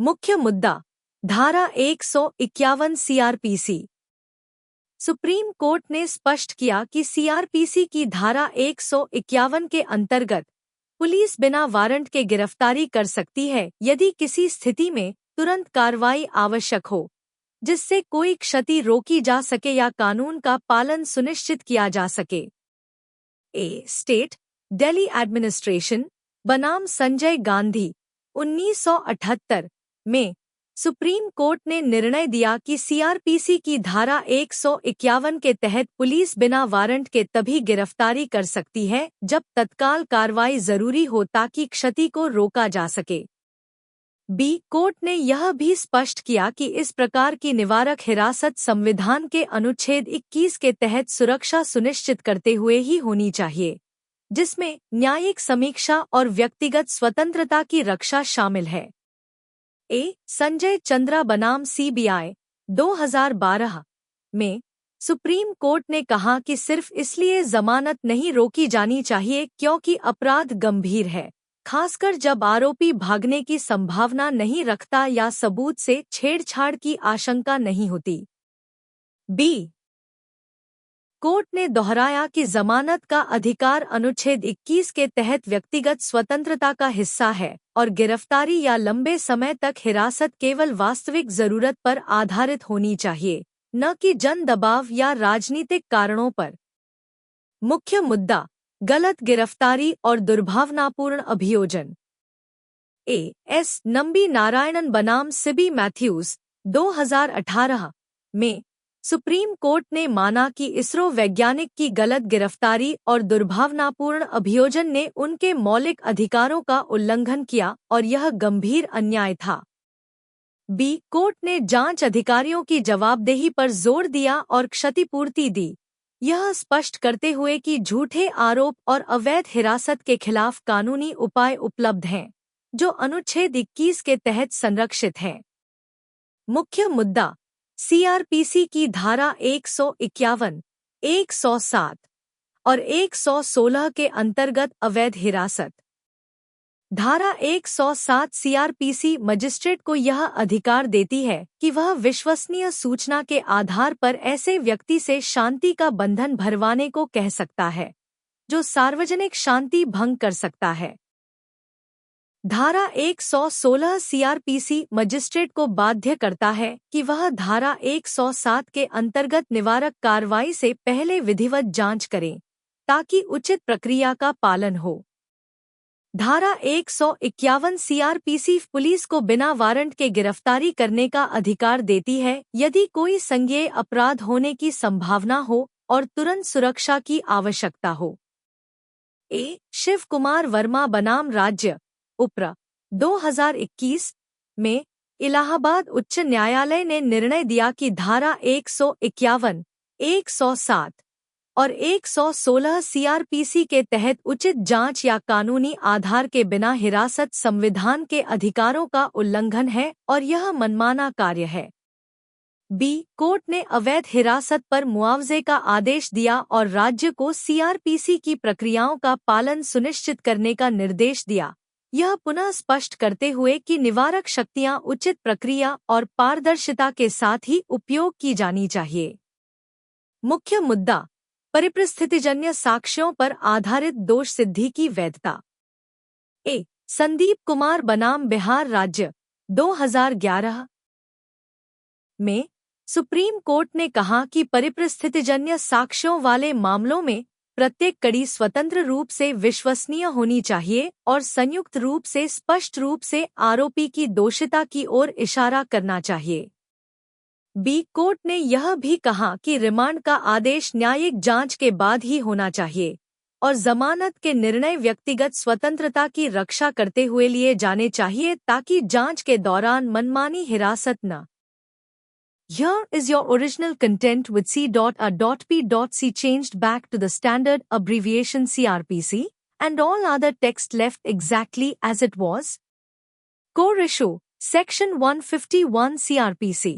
मुख्य मुद्दा धारा 151 सीआरपीसी। सुप्रीम कोर्ट ने स्पष्ट किया कि सीआरपीसी की धारा 151 के अंतर्गत पुलिस बिना वारंट के गिरफ्तारी कर सकती है यदि किसी स्थिति में तुरंत कार्रवाई आवश्यक हो, जिससे कोई क्षति रोकी जा सके या कानून का पालन सुनिश्चित किया जा सके। स्टेट दिल्ली एडमिनिस्ट्रेशन बनाम संजय गांधी 1978 में सुप्रीम कोर्ट ने निर्णय दिया कि सीआरपीसी की धारा 151 के तहत पुलिस बिना वारंट के तभी गिरफ्तारी कर सकती है जब तत्काल कार्रवाई जरूरी हो ताकि क्षति को रोका जा सके। कोर्ट ने यह भी स्पष्ट किया कि इस प्रकार की निवारक हिरासत संविधान के अनुच्छेद 21 के तहत सुरक्षा सुनिश्चित करते हुए ही होनी चाहिए, जिसमें न्यायिक समीक्षा और व्यक्तिगत स्वतंत्रता की रक्षा शामिल है। संजय चंद्रा बनाम सीबीआई 2012 में सुप्रीम कोर्ट ने कहा कि सिर्फ इसलिए जमानत नहीं रोकी जानी चाहिए क्योंकि अपराध गंभीर है, खासकर जब आरोपी भागने की संभावना नहीं रखता या सबूत से छेड़छाड़ की आशंका नहीं होती। कोर्ट ने दोहराया कि जमानत का अधिकार अनुच्छेद 21 के तहत व्यक्तिगत स्वतंत्रता का हिस्सा है और गिरफ्तारी या लंबे समय तक हिरासत केवल वास्तविक जरूरत पर आधारित होनी चाहिए, न कि जन दबाव या राजनीतिक कारणों पर। मुख्य मुद्दा गलत गिरफ्तारी और दुर्भावनापूर्ण अभियोजन। नंबी नारायणन बनाम सिबी मैथ्यूज 2018 में सुप्रीम कोर्ट ने माना कि इसरो वैज्ञानिक की गलत गिरफ्तारी और दुर्भावनापूर्ण अभियोजन ने उनके मौलिक अधिकारों का उल्लंघन किया और यह गंभीर अन्याय था। कोर्ट ने जांच अधिकारियों की जवाबदेही पर जोर दिया और क्षतिपूर्ति दी, यह स्पष्ट करते हुए कि झूठे आरोप और अवैध हिरासत के खिलाफ कानूनी उपाय उपलब्ध हैं, जो अनुच्छेद 21 के तहत संरक्षित हैं। मुख्य मुद्दा सीआरपीसी की धारा 151, 107 और 116 के अंतर्गत अवैध हिरासत। धारा 107 सीआरपीसी मजिस्ट्रेट को यह अधिकार देती है कि वह विश्वसनीय सूचना के आधार पर ऐसे व्यक्ति से शांति का बंधन भरवाने को कह सकता है जो सार्वजनिक शांति भंग कर सकता है। धारा 116 सीआरपीसी मजिस्ट्रेट को बाध्य करता है कि वह धारा 107 के अंतर्गत निवारक कार्रवाई से पहले विधिवत जांच करें ताकि उचित प्रक्रिया का पालन हो। धारा 151 सीआरपीसी पुलिस को बिना वारंट के गिरफ्तारी करने का अधिकार देती है यदि कोई संज्ञेय अपराध होने की संभावना हो और तुरंत सुरक्षा की आवश्यकता हो। शिव कुमार वर्मा बनाम राज्य उपरा 2021 में इलाहाबाद उच्च न्यायालय ने निर्णय दिया कि धारा 151, 107 और 116 सीआरपीसी के तहत उचित जांच या कानूनी आधार के बिना हिरासत संविधान के अधिकारों का उल्लंघन है और यह मनमाना कार्य है। कोर्ट ने अवैध हिरासत पर मुआवजे का आदेश दिया और राज्य को सीआरपीसी की प्रक्रियाओं का पालन सुनिश्चित करने का निर्देश दिया, यह पुनः स्पष्ट करते हुए कि निवारक शक्तियां उचित प्रक्रिया और पारदर्शिता के साथ ही उपयोग की जानी चाहिए। मुख्य मुद्दा परिस्थितिजन्य साक्ष्यों पर आधारित दोष सिद्धि की वैधता। संदीप कुमार बनाम बिहार राज्य 2011 में सुप्रीम कोर्ट ने कहा कि परिस्थितिजन्य साक्ष्यों वाले मामलों में प्रत्येक कड़ी स्वतंत्र रूप से विश्वसनीय होनी चाहिए और संयुक्त रूप से स्पष्ट रूप से आरोपी की दोषिता की ओर इशारा करना चाहिए। कोर्ट ने यह भी कहा कि रिमांड का आदेश न्यायिक जांच के बाद ही होना चाहिए और जमानत के निर्णय व्यक्तिगत स्वतंत्रता की रक्षा करते हुए लिए जाने चाहिए ताकि जांच के दौरान मनमानी हिरासत न। Here is your original content with C.A.P.C changed back to the standard abbreviation CRPC, and all other text left exactly as it was. Core Issue, Section 151 CRPC.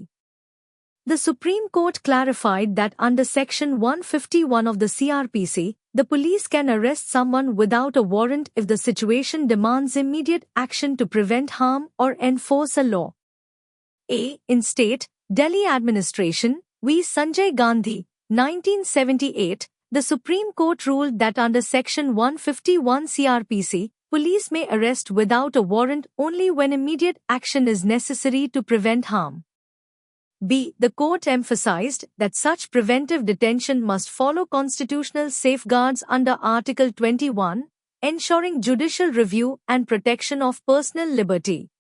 The Supreme Court clarified that under Section 151 of the CRPC, the police can arrest someone without a warrant if the situation demands immediate action to prevent harm or enforce a law. In State, Delhi Administration, v. Sanjay Gandhi, 1978, the Supreme Court ruled that under Section 151 CRPC, police may arrest without a warrant only when immediate action is necessary to prevent harm. The court emphasized that such preventive detention must follow constitutional safeguards under Article 21, ensuring judicial review and protection of personal liberty.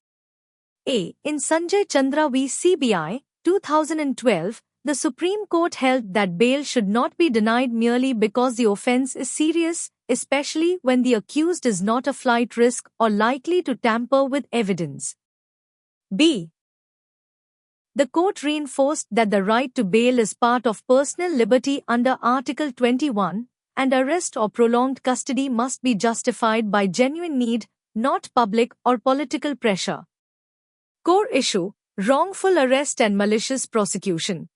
In Sanjay Chandra v. CBI, 2012, the Supreme Court held that bail should not be denied merely because the offense is serious, especially when the accused is not a flight risk or likely to tamper with evidence. The court reinforced that the right to bail is part of personal liberty under Article 21, and arrest or prolonged custody must be justified by genuine need, not public or political pressure. Core issue: wrongful arrest and malicious prosecution.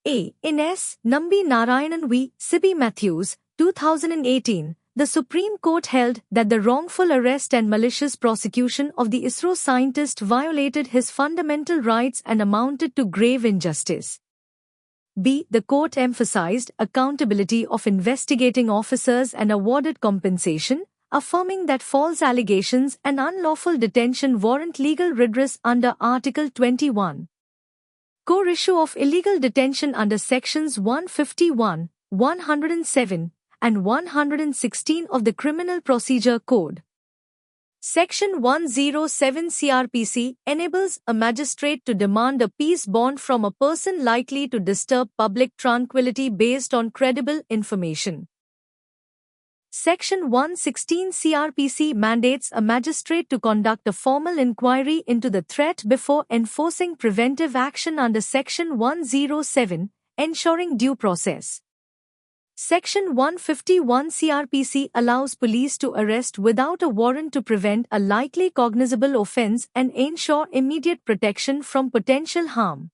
In S. Nambi Narayanan v. Sibi Matthews, 2018, the Supreme Court held that the wrongful arrest and malicious prosecution of the ISRO scientist violated his fundamental rights and amounted to grave injustice. The court emphasized accountability of investigating officers and awarded compensation, affirming that false allegations and unlawful detention warrant legal redress under Article 21. Core issue of illegal detention under Sections 151, 107, and 116 of the Criminal Procedure Code. Section 107 CRPC enables a magistrate to demand a peace bond from a person likely to disturb public tranquility based on credible information. Section 116 CRPC mandates a magistrate to conduct a formal inquiry into the threat before enforcing preventive action under Section 107, ensuring due process. Section 151 CRPC allows police to arrest without a warrant to prevent a likely cognizable offense and ensure immediate protection from potential harm.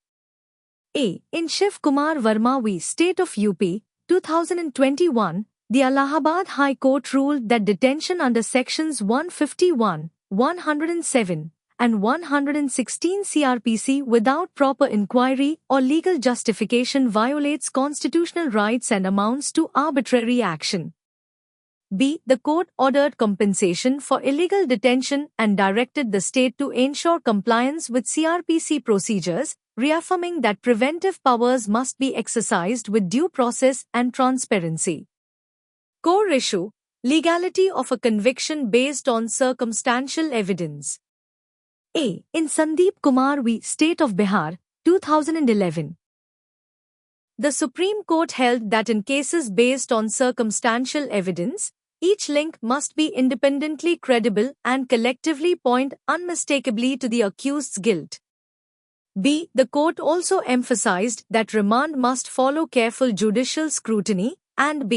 In Shiv Kumar Verma v. State of UP, 2021, the Allahabad High Court ruled that detention under Sections 151, 107, and 116 CRPC without proper inquiry or legal justification violates constitutional rights and amounts to arbitrary action. The court ordered compensation for illegal detention and directed the state to ensure compliance with CRPC procedures, reaffirming that preventive powers must be exercised with due process and transparency. Core issue: legality of a conviction based on circumstantial evidence. In Sandeep Kumar v. State of Bihar, 2011. The Supreme Court held that in cases based on circumstantial evidence, each link must be independently credible and collectively point unmistakably to the accused's guilt. The court also emphasized that remand must follow careful judicial scrutiny, and